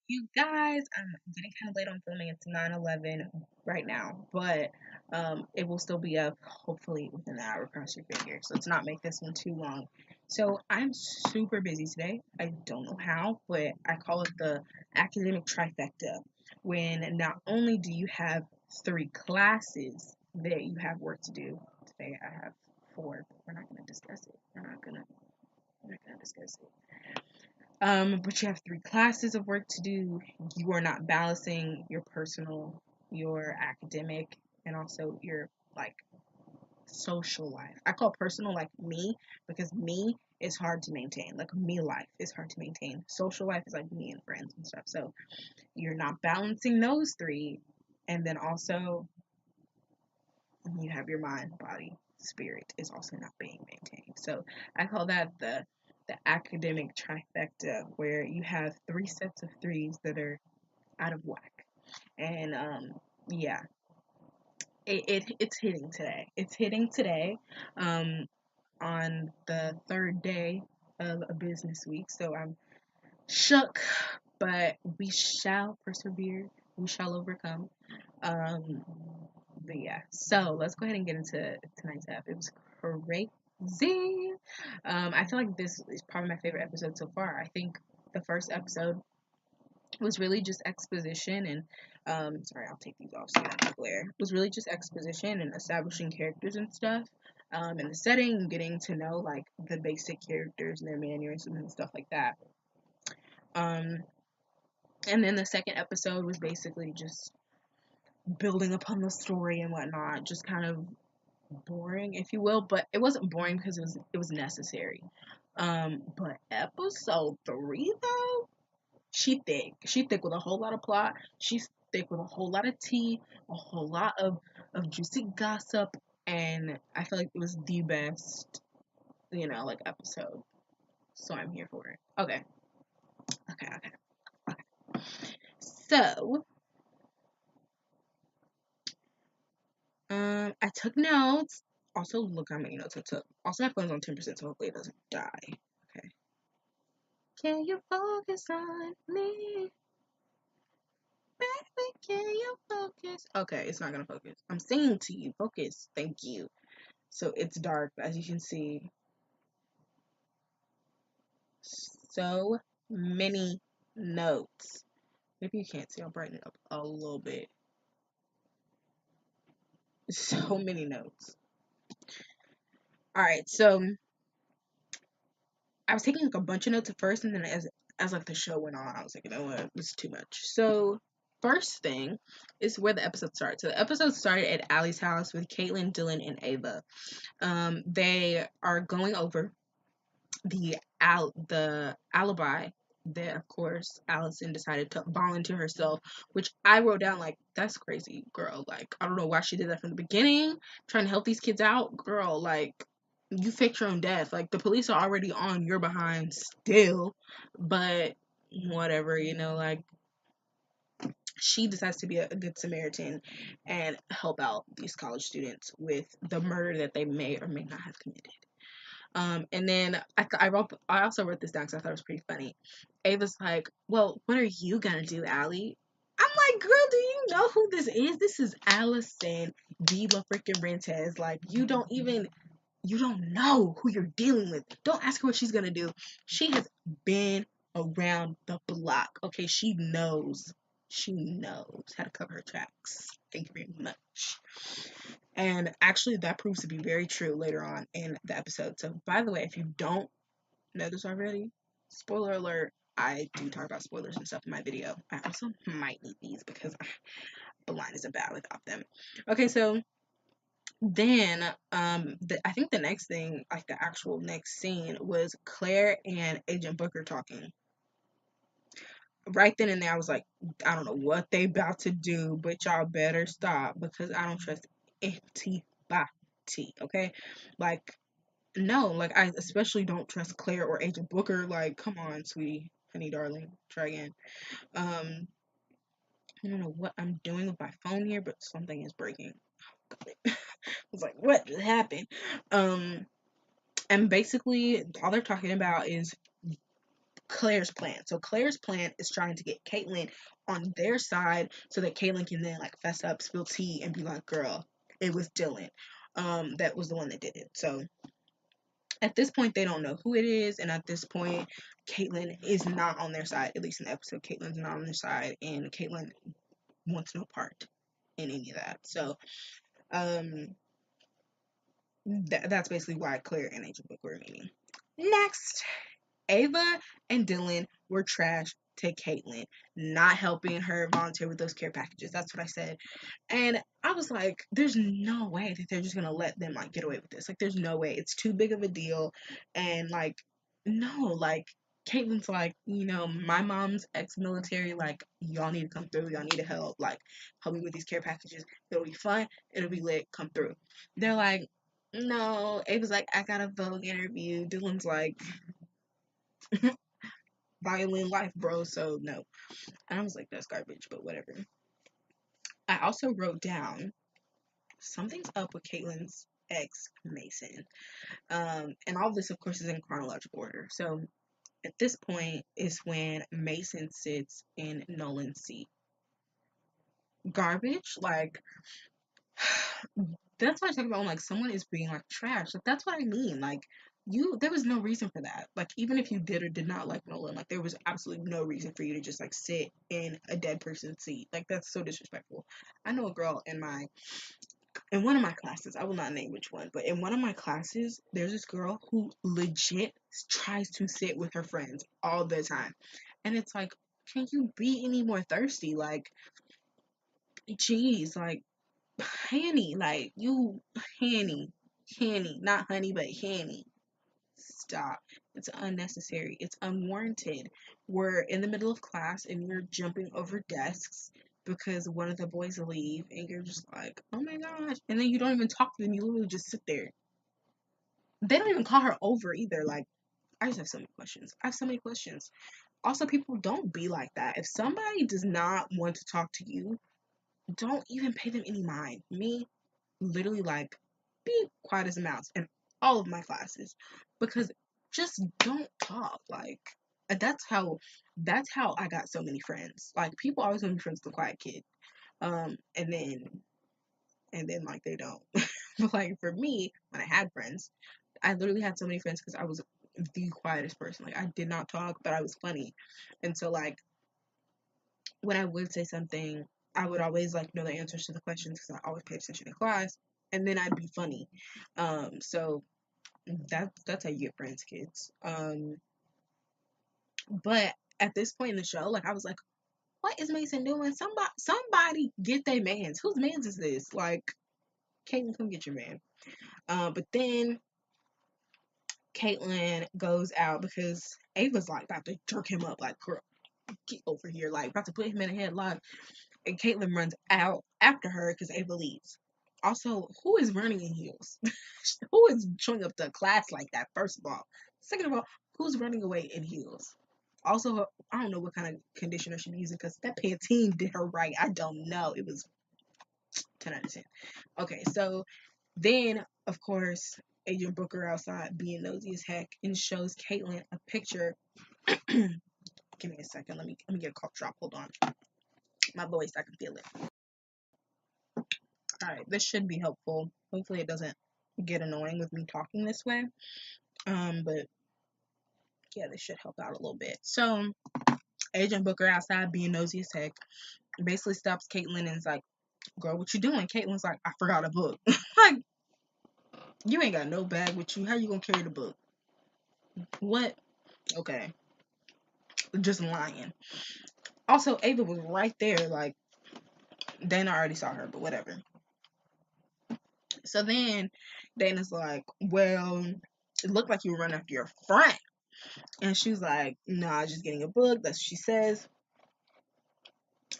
You guys, I'm getting kind of late on filming. It's 9:11 right now, but it will still be up hopefully within an hour. Cross your fingers. Let's not make this one too long. So I'm super busy today. I don't know how, but I call it the academic trifecta. When not only do you have three classes that you have work to do today, I have four, but we're not going to discuss it. We're not gonna discuss it. But you have three classes of work to do. You are not balancing your personal, your academic, and also your like social life. I call personal like me because me is hard to maintain. Like me life is hard to maintain. Social life is like me and friends and stuff. So you're not balancing those three, and then also you have your mind, body, spirit is also not being maintained. So I call that the academic trifecta, where you have three sets of threes that are out of whack. And yeah, it's hitting today. It's hitting today, um, on the third day of a business week. So I'm shook, but we shall persevere. We shall overcome. Um, but yeah, so let's go ahead and get into tonight's app. It was crazy. I feel like this is probably my favorite episode so far. I think the first episode was really just exposition and sorry, I'll take these off so you don't glare. It was really just exposition and establishing characters and stuff. And the setting, getting to know like the basic characters and their mannerisms and stuff like that. Um, and then the second episode was basically just building upon the story and whatnot, just kind of boring, if you will, but it wasn't boring because it was necessary. But episode three though, she thick. She thick with a whole lot of plot. She's thick with a whole lot of tea, a whole lot of juicy gossip, and I feel like it was the best, like episode. So I'm here for it. Okay, okay, okay, okay. So, I took notes. Also, look how many notes I took. Also, my phone's on 10%, so hopefully it doesn't die. Okay. Can you focus on me? Baby, can you focus? Okay, it's not gonna focus. I'm singing to you. Focus. Thank you. So it's dark, but as you can see, so many notes. Maybe you can't see, I'll brighten it up a little bit. So many notes. Alright, so I was taking like a bunch of notes at first, and then as like the show went on, I was like, you know what, this is too much. So first thing is where the episode starts. So the episode started at Allie's house with Caitlin, Dylan, and Ava. They are going over the alibi that of course Allison decided to volunteer herself, which I wrote down like that's crazy, girl. Like I don't know why she did that from the beginning, trying to help these kids out, girl. Like you faked your own death. Like the police are already on your behind still, but whatever, like she decides to be a good Samaritan and help out these college students with the murder that they may or may not have committed. And then I also wrote this down because I thought it was pretty funny. Ava's like, "Well, what are you gonna do, Allie?" I'm like, "Girl, do you know who this is? This is Allison Diva freaking Rentez. Like, you don't know who you're dealing with. Don't ask her what she's gonna do. She has been around the block. Okay, she knows. She knows how to cover her tracks. Thank you very much." And actually, that proves to be very true later on in the episode. So, by the way, if you don't know this already, spoiler alert, I do talk about spoilers and stuff in my video. I also might need these because the line isn't bad without them. Okay, so then I think the next thing, like the actual next scene, was Claire and Agent Booker talking. Right then and there, I was like, I don't know what they about to do, but y'all better stop because I don't trust anybody. Okay, like no, like I especially don't trust Claire or Agent Booker. Like, come on, sweetie, honey, darling, try again. I don't know what I'm doing with my phone here, but something is breaking. I was like, what just happened? Um, and basically, all they're talking about is Claire's plan. So Claire's plan is trying to get Caitlyn on their side so that Caitlyn can then like fess up, spill tea, and be like, "Girl, it was Dylan. That was the one that did it." So at this point, they don't know who it is, and at this point, Caitlyn is not on their side. At least in the episode, Caitlyn's not on their side, and Caitlyn wants no part in any of that. So um, that's basically why Claire and Agent Book were meeting. Next, Ava and Dylan were trash to Caitlyn, not helping her volunteer with those care packages. That's what I said. And I was like, there's no way that they're just gonna let them like get away with this. Like, there's no way. It's too big of a deal. And like, no, like Caitlin's like, my mom's ex-military, like, y'all need to come through, y'all need to help me with these care packages. It'll be fun, it'll be lit, come through. They're like, no. Ava's like, I got a Vogue interview. Dylan's like, violin life, bro, so no. And I was like, that's garbage, but whatever. I also wrote down something's up with Caitlyn's ex, Mason. And all of this, of course, is in chronological order. So at this point is when Mason sits in Nolan's seat. Garbage, like, that's what I talk about when like someone is being like trash. Like, that's what I mean. Like, there was no reason for that. Like, even if you did or did not like Nolan, like, there was absolutely no reason for you to just like sit in a dead person's seat. Like, that's so disrespectful. I know a girl in one of my classes, I will not name which one, but in one of my classes, there's this girl who legit tries to sit with her friends all the time. And it's like, can you be any more thirsty? Like, geez, like, Hanny, like, Hanny, not honey, but Hanny. Stop. It's unnecessary. It's unwarranted. We're in the middle of class and you're jumping over desks because one of the boys leave and you're just like, oh my gosh. And then you don't even talk to them. You literally just sit there. They don't even call her over either. Like, I just have so many questions. I have so many questions. Also, people, don't be like that. If somebody does not want to talk to you, don't even pay them any mind. Me, literally, like, be quiet as a mouse in all of my classes because just don't talk. Like, that's how I got so many friends. Like, people always want to be friends with the quiet kid. And then like they don't. But like for me, when I had friends, I literally had so many friends because I was the quietest person. Like, I did not talk, but I was funny. And so like when I would say something, I would always like know the answers to the questions because I always paid attention in class, and then I'd be funny. So that's how you get friends, kids. But at this point in the show, like I was like, what is Mason doing? Somebody get their mans. Whose mans is this? Like, Caitlyn, come get your man. But then Caitlyn goes out because Ava's like about to jerk him up, like, girl, get over here, like about to put him in a headlock. And Caitlyn runs out after her because Ava leaves. Also, who is running in heels? Who is showing up to class like that, first of all? Second of all, who's running away in heels? Also, I don't know what kind of conditioner she's using because that Pantene did her right. I don't know. It was 10 out of 10. Okay, so then, of course, Agent Booker outside being nosy as heck and shows Caitlyn a picture. Give me a second. Let me get a cough drop. Hold on. My voice, I can feel it. All right, this should be helpful. Hopefully, it doesn't get annoying with me talking this way. But yeah, this should help out a little bit. So, Agent Booker outside being nosy as heck basically stops Caitlyn and is like, "Girl, what you doing?" Caitlin's like, "I forgot a book." Like, you ain't got no bag with you. How you gonna carry the book? What? Okay, just lying. Also, Ava was right there. Like, Dana already saw her, but whatever. So then Dana's like, "Well, it looked like you were running after your friend." And she was like, "Nah, just getting a book." That's what she says.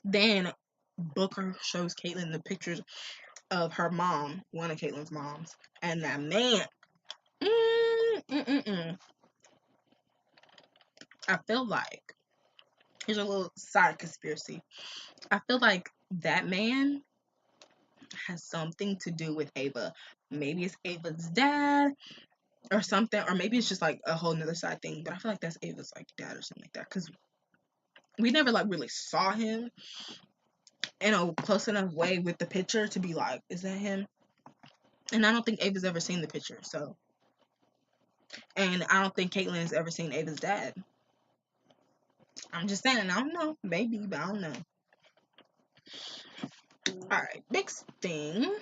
Then Booker shows Caitlyn the pictures of her mom, one of Caitlyn's moms, and that man. Mm, mm, mm, mm. I feel like here's a little side conspiracy. I feel like that man has something to do with Ava. Maybe it's Ava's dad. or something, or maybe it's just like a whole nother side thing. But I feel like that's Ava's like dad or something like that, because we never like really saw him in a close enough way with the picture to be like, is that him? And I don't think Ava's ever seen the picture, so. And I don't think Caitlyn has ever seen Ava's dad. I'm just saying, I don't know. Maybe, but I don't know. Alright, next thing.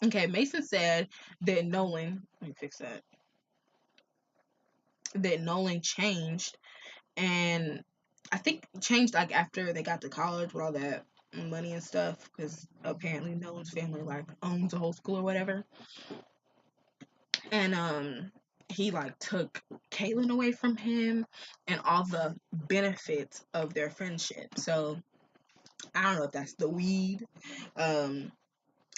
Okay, Mason said that Nolan, let me fix that, that Nolan changed, and I think changed like after they got to college with all that money and stuff, because apparently Nolan's family like owns a whole school or whatever. And he like took Caitlyn away from him and all the benefits of their friendship. So I don't know if that's the weed. Um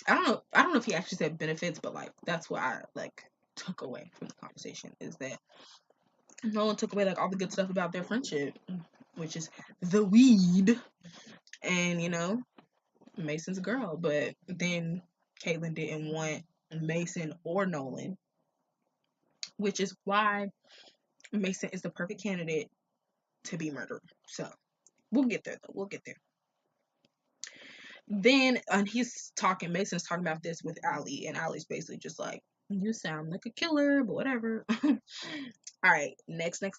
I don't know if he actually said benefits, but like that's what I like took away from the conversation, is that Nolan took away like all the good stuff about their friendship, which is the weed. And Mason's a girl, but then Caitlyn didn't want Mason or Nolan, which is why Mason is the perfect candidate to be murdered. So we'll get there though. We'll get there. Then Mason's talking about this with Allie, and Allie's basically just like, you sound like a killer, but whatever. Alright, next. And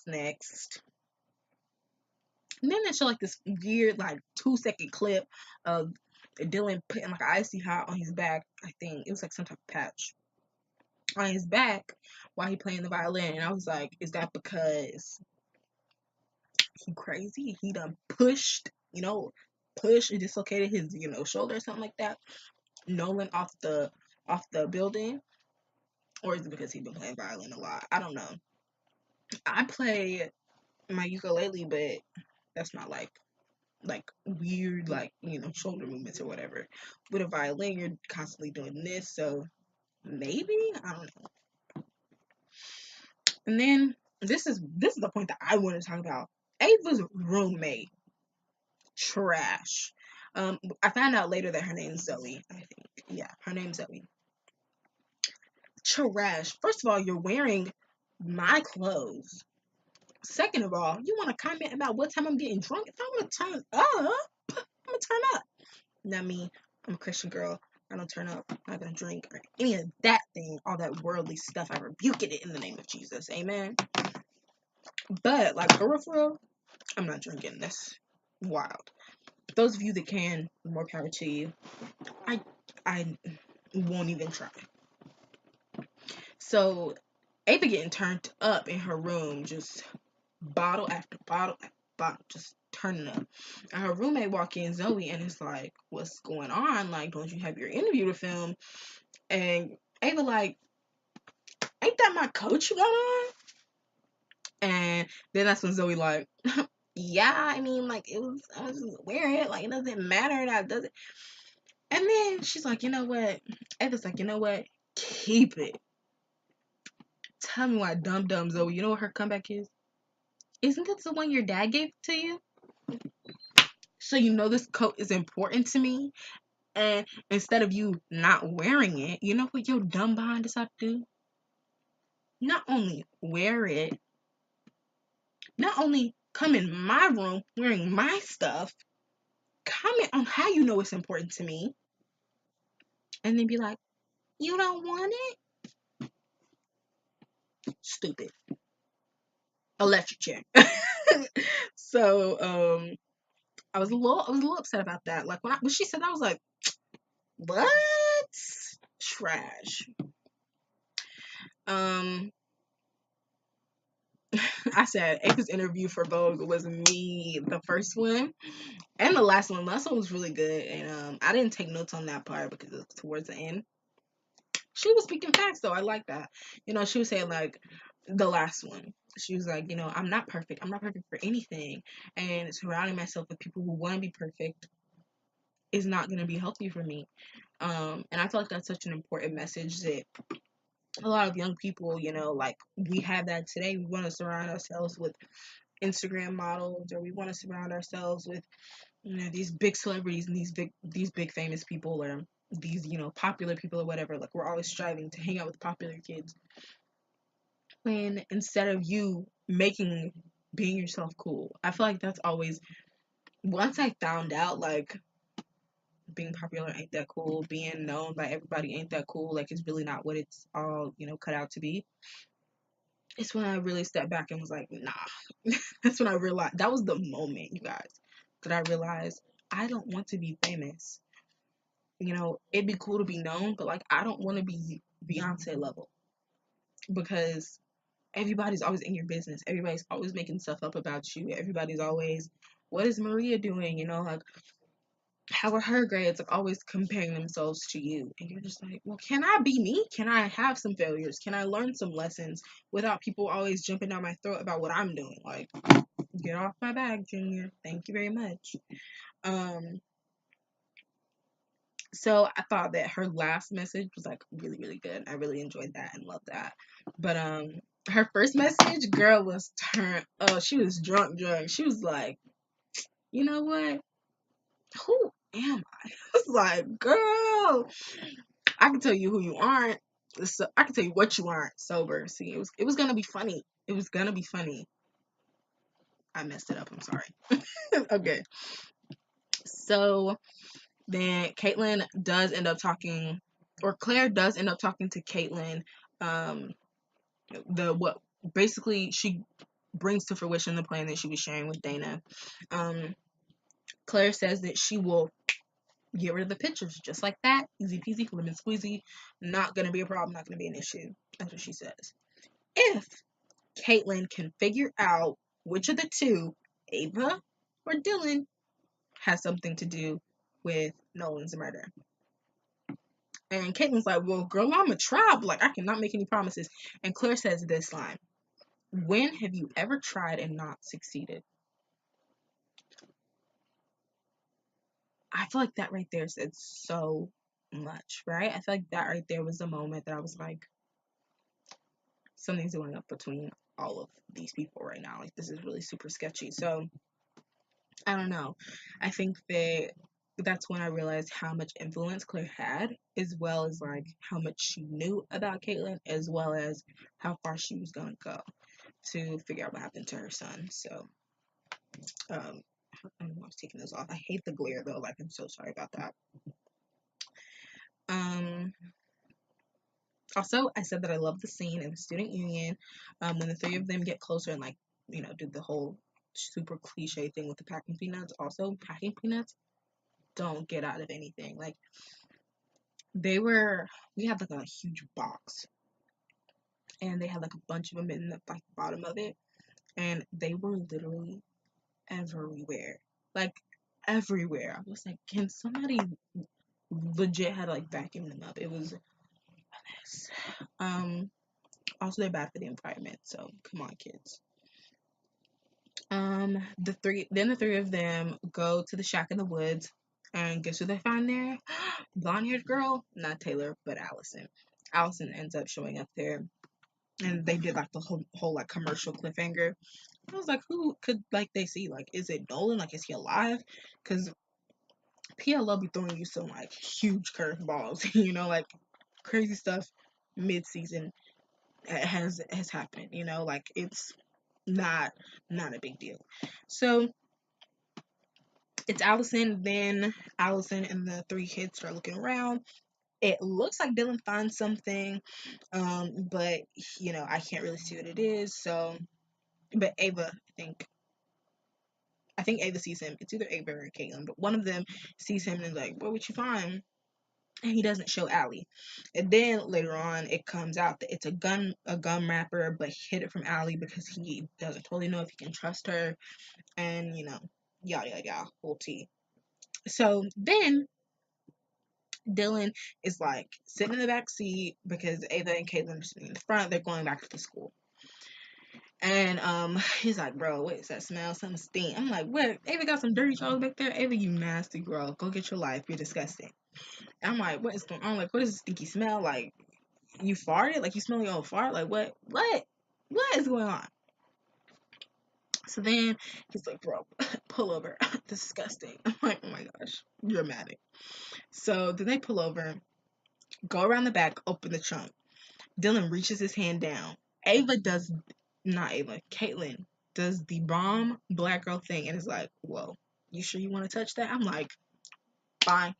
then they show like this weird, like 2-second clip of Dylan putting like icy hot on his back. I think it was like some type of patch on his back while he playing the violin. And I was like, is that because he crazy? He done pushed and dislocated his, shoulder or something like that. Nolan off the building, or is it because he's been playing violin a lot? I don't know. I play my ukulele, but that's not like weird, like shoulder movements or whatever. With a violin, you're constantly doing this, so maybe I don't know. And then this is the point that I want to talk about. Ava's roommate, trash. I found out later that her name's Zoe. I think, yeah, her name's Zoe. Trash. First of all, you're wearing my clothes. Second of all, you want to comment about what time I'm getting drunk? If I want to turn up, I'm gonna turn up. Not me. I'm a Christian girl. I don't turn up. I'm not gonna drink or any of that thing, all that worldly stuff. I rebuke it in the name of Jesus. Amen. But like for real, I'm not drinking. That's wild. Those of you that can, more power to you. I won't even try. So Ava getting turned up in her room, just bottle after bottle after bottle, just turning up. And her roommate walk in, Zoe, and it's like, what's going on? Like, don't you have your interview to film? And Ava like, ain't that my coat you got on? And then that's when Zoe like, yeah, I mean, like, I was just wearing it, like, it doesn't matter, that doesn't. And then she's like, you know what? Ava's like, you know what? Keep it. Tell me why, dumb Zoe. You know what her comeback is? Isn't this the one your dad gave to you? So you know this coat is important to me. And instead of you not wearing it, you know what your dumb behind decided to do? Not only wear it, not only come in my room wearing my stuff, comment on how you know it's important to me, and then be like, you don't want it? Stupid. Electric chair. So, I was a little upset about that. Like when she said that, I was like, what? Trash. Um, I said Ava's interview for Vogue was me, the first one and the last one. Last one was really good, and I didn't take notes on that part because it was towards the end. She was speaking facts though. I like that. She was saying like the last one. She was like, I'm not perfect. I'm not perfect for anything, and surrounding myself with people who want to be perfect is not going to be healthy for me. And I feel like that's such an important message that a lot of young people, like we have that today. We want to surround ourselves with Instagram models, or we want to surround ourselves with these big celebrities and these big famous people, or these, popular people or whatever. Like, we're always striving to hang out with popular kids. When instead of you making being yourself cool, I feel like that's always, once I found out, like, being popular ain't that cool, being known by everybody ain't that cool, like, it's really not what it's all, cut out to be. It's when I really stepped back and was like, nah. That's when I realized, that was the moment, you guys, that I realized I don't want to be famous. It'd be cool to be known, but like, I don't want to be Beyonce level, because everybody's always in your business. Everybody's always making stuff up about you. Everybody's always, what is Maria doing? Like, how are her grades? Like, always comparing themselves to you. And you're just like, well, can I be me? Can I have some failures? Can I learn some lessons without people always jumping down my throat about what I'm doing? Like, get off my back, Junior. Thank you very much. So I thought that her last message was like really, really good. I really enjoyed that and loved that. But her first message, girl, was turned. Oh, she was drunk. She was like, you know what? Who am I? I was like, girl, I can tell you who you aren't. So I can tell you what you aren't sober. See, it was gonna be funny. It was gonna be funny. I messed it up. I'm sorry. Okay. So then Caitlyn does end up talking, or Claire does end up talking to Caitlyn. Um, what basically she brings to fruition the plan that she was sharing with Dana. Claire says that she will get rid of the pictures just like that, easy peasy, lemon squeezy, not gonna be a problem, not gonna be an issue. That's what she says. If Caitlyn can figure out which of the two, Ava or Dylan, has something to do with Nolan's murder. And Caitlyn's like, well, girl, I'm a tribe. Like, I cannot make any promises. And Claire says this line: when have you ever tried and not succeeded? I feel like that right there said so much, right? I feel like that right there was the moment that I was like, something's going up between all of these people right now. Like, this is really super sketchy. So, I don't know. I think that that's when I realized how much influence Claire had, as well as like how much she knew about Caitlyn, as well as how far she was gonna go to figure out what happened to her son. So, I was taking those off. I hate the glare though. Like, I'm so sorry about that. Um, Also, I said that I love the scene in the student union when the three of them get closer and like, do the whole super cliche thing with the packing peanuts. Also, packing peanuts don't get out of anything. Like, we had like a huge box, and they had like a bunch of them in the like bottom of it, and they were literally everywhere. Like, everywhere. I was like, can somebody legit had to like vacuum them up? It was a mess. Also, they're bad for the environment, so come on, kids. The three of them go to the shack in the woods, and guess who they find there? Blonde-haired girl, not Taylor, but Allison. Allison ends up showing up there, and they did like the whole like commercial cliffhanger. I was like, who could like they see? Like, is it Nolan? Like, is he alive? Because PLL be throwing you some like huge curveballs, like crazy stuff mid-season has happened. Like, it's not a big deal. So it's Allison. Then Allison and the three kids start looking around. It looks like Dylan finds something, but I can't really see what it is. So, but Ava, I think Ava sees him. It's either Ava or Caitlin, but one of them sees him and is like, "What would you find?" And he doesn't show Allie. And then later on, it comes out that it's a gum wrapper, but he hid it from Allie because he doesn't totally know if he can trust her, and yada yada yada, whole tea. So then Dylan is like sitting in the back seat because Ava and Caitlin are sitting in the front. They're going back to the school. And he's like, bro, what is that smell? Something stink. I'm like, what? Ava got some dirty drawers back there? Ava, you nasty girl. Go get your life. You're disgusting. And I'm like, what is going on? Like, what is this stinky smell? Like, you farted? Like, you smell your own fart? Like, what? What is going on? So then he's like, bro, pull over. Disgusting. I'm like, oh my gosh, dramatic. So then they pull over, go around the back, open the trunk. Dylan reaches his hand down. Ava does, not Ava, Caitlin does the bomb black girl thing and is like, whoa, you sure you want to touch that? I'm like, finally.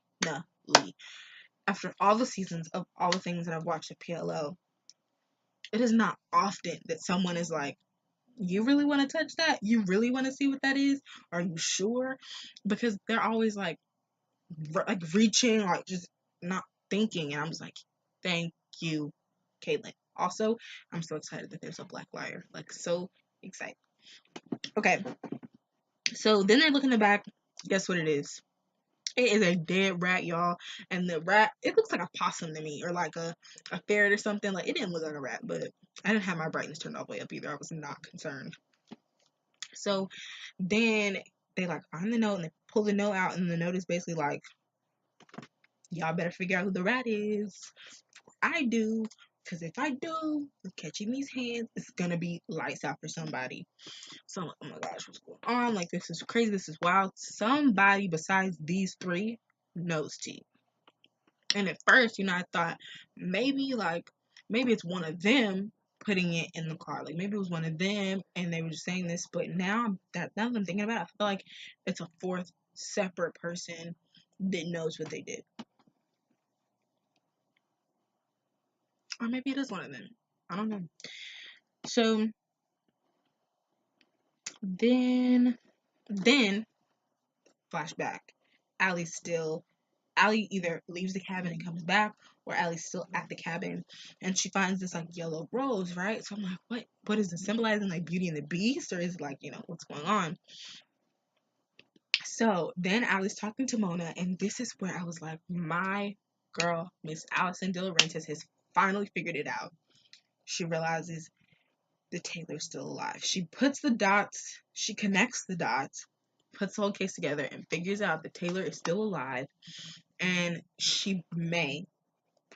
After all the seasons of all the things that I've watched at PLO, it is not often that someone is like, you really want to touch that? You really want to see what that is? Are you sure? Because they're always like reaching, like just not thinking. And I'm just like, thank you, Caitlin. Also, I'm so excited that there's a black liar. Like, so excited. Okay, so then they look in the back. Guess what it is? It is a dead rat, y'all. And the rat, it looks like a possum to me, or like a ferret or something. Like, it didn't look like a rat, but I didn't have my brightness turned all the way up either. I was not concerned. So then they like find the note and they pull the note out, and the note is basically like, y'all better figure out who the rat is. I do. Because if I do, catching these hands, it's gonna be lights out for somebody. So I'm like, oh my gosh, what's going on? Like, this is crazy. This is wild. Somebody besides these three knows T. And at first, I thought maybe maybe it's one of them putting it in the car. Like maybe it was one of them and they were just saying this. But now that I'm thinking about it, I feel like it's a fourth separate person that knows what they did. Or maybe it is one of them. I don't know. So then flashback. Allie either leaves the cabin and comes back, or Allie's still at the cabin, and she finds this like yellow rose, right? So I'm like, what is this symbolizing? Like Beauty and the Beast, or is it like, what's going on? So then Allie's talking to Mona, and this is where I was like, my girl, Miss Allison De Laurentiis, has finally figured it out. She realizes that Taylor's still alive. She connects the dots, puts the whole case together, and figures out that Taylor is still alive, and she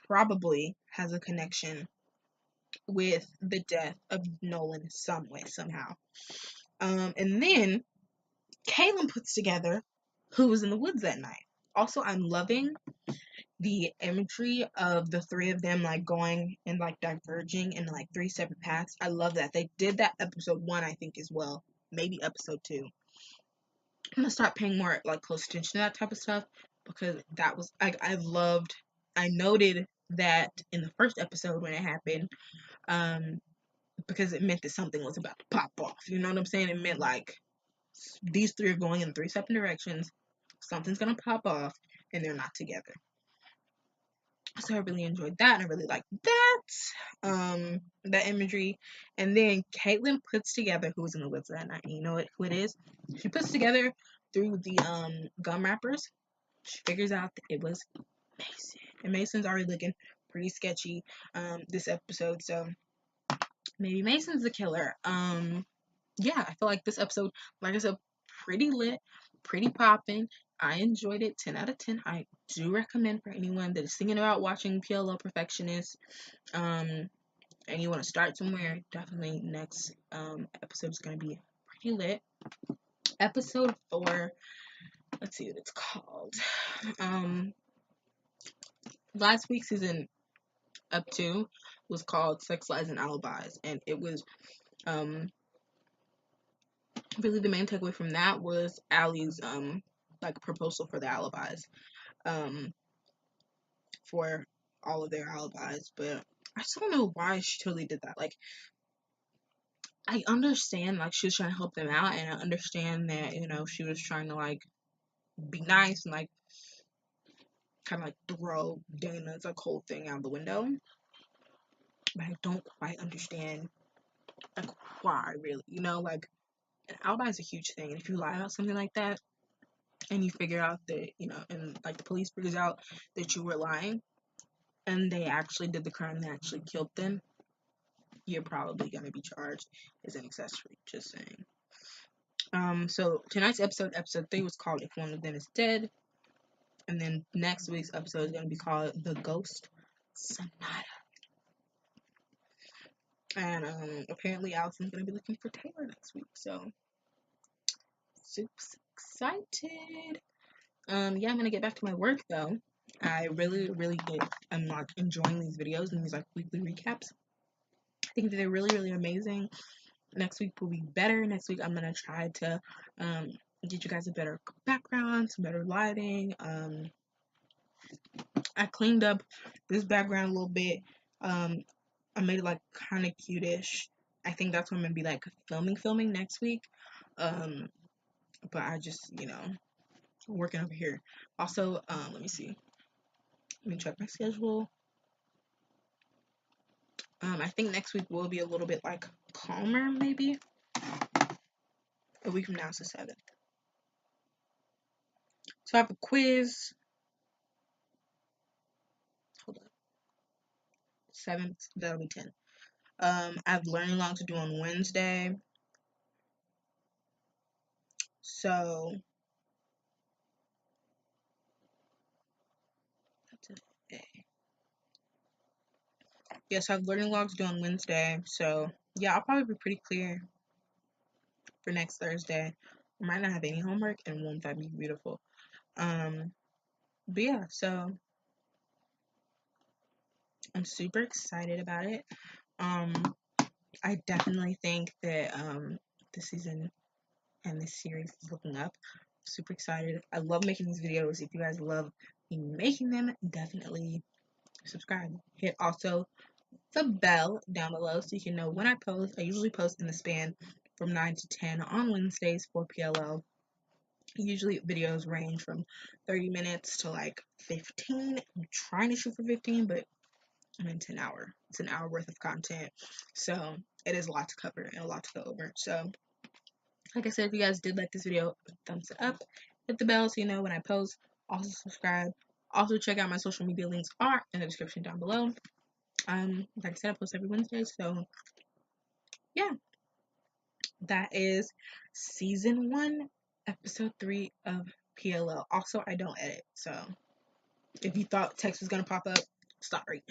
probably has a connection with the death of Nolan some way, somehow. And then Caitlin puts together who was in the woods that night. Also, I'm loving the imagery of the three of them like going and like diverging in like three separate paths. I love that. They did that episode 1, I think, as well. Maybe episode 2. I'm gonna start paying more like close attention to that type of stuff, because that was like I noted that in the first episode when it happened, because it meant that something was about to pop off. You know what I'm saying? It meant like these three are going in three separate directions. Something's gonna pop off, and they're not together. So I really enjoyed that, and I really liked that imagery. And then Caitlin puts together who was in the woods that night. And you know who it is? She puts together through the gum wrappers. She figures out that it was Mason, and Mason's already looking pretty sketchy this episode. So maybe Mason's the killer. Yeah, I feel like this episode, like I said, pretty lit, pretty popping. I enjoyed it. 10 out of 10. I do recommend for anyone that is thinking about watching PLO Perfectionist, and you want to start somewhere. Definitely next episode is going to be pretty lit. Episode 4, let's see what it's called. Last week's season up 2 was called Sex, Lies, and Alibis, and it was really the main takeaway from that was Allie's like proposal for the alibis, for all of their alibis. But I just don't know why she totally did that. Like, I understand like she was trying to help them out, and I understand that she was trying to like be nice and like kind of like throw Dana's like whole thing out the window. But I don't quite understand like why, really. Like an alibi is a huge thing, and if you lie about something like that and you figure out that and like the police figures out that you were lying and they actually did the crime, they actually killed them, you're probably going to be charged as an accessory. Just saying. So tonight's episode 3 was called If One of Them Is Dead, and then next week's episode is going to be called The Ghost Sonata. And apparently Allison's going to be looking for Taylor next week, so super excited. Yeah, I'm gonna get back to my work though. I really am like enjoying these videos and these like weekly recaps. I think that they're really amazing. Next week will be better. Next week I'm gonna try to um get you guys a better background, some better lighting. I cleaned up this background a little bit. I made it like kind of cutish. I think that's what I'm gonna be like filming next week. Um, but I just working over here. Also, let me see. Let me check my schedule. I think next week will be a little bit like calmer, maybe. A week from now is the 7th. So I have a quiz. Hold on. 7th, that'll be 10. I have learning log to do on Wednesday. So that's it. Yes, I have learning logs due on Wednesday. So yeah, I'll probably be pretty clear for next Thursday. I might not have any homework, and won't that be beautiful? But yeah, so I'm super excited about it. Um, I definitely think that this season and this series is looking up. Super excited. I love making these videos. If you guys love me making them, definitely subscribe. Hit also the bell down below so you can know when I post. I usually post in the span from 9 to 10 on Wednesdays for PLL. Usually videos range from 30 minutes to like 15. I'm trying to shoot for 15, but I'm into an hour. It's an hour worth of content. So it is a lot to cover and a lot to go over. So like I said, if you guys did like this video, thumbs it up. Hit the bell so you know when I post. Also subscribe. Also check out my social media links are in the description down below. Like I said, I post every Wednesday, so yeah, that is season 1, episode 3 of PLL. Also, I don't edit, so if you thought text was gonna pop up, sorry.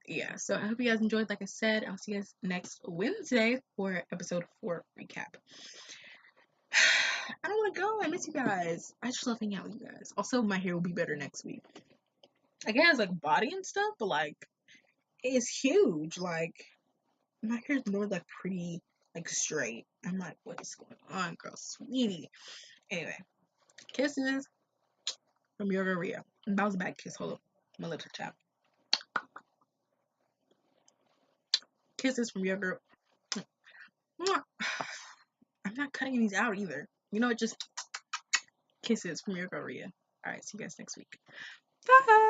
Yeah, so I hope you guys enjoyed. Like I said, I'll see you guys next Wednesday for episode 4 recap. I don't want to go. I miss you guys. I just love hanging out with you guys. Also, my hair will be better next week. Like, it has like body and stuff, but like, it's huge. Like, my hair's more like pretty, like straight. I'm like, what is going on, girl, sweetie? Anyway, kisses from your Ria. That was a bad kiss. Hold up, my lips are chapped. Kisses from your girl. I'm not cutting these out either. You know what? Just kisses from your girl Ria. All right, see you guys next week. Bye.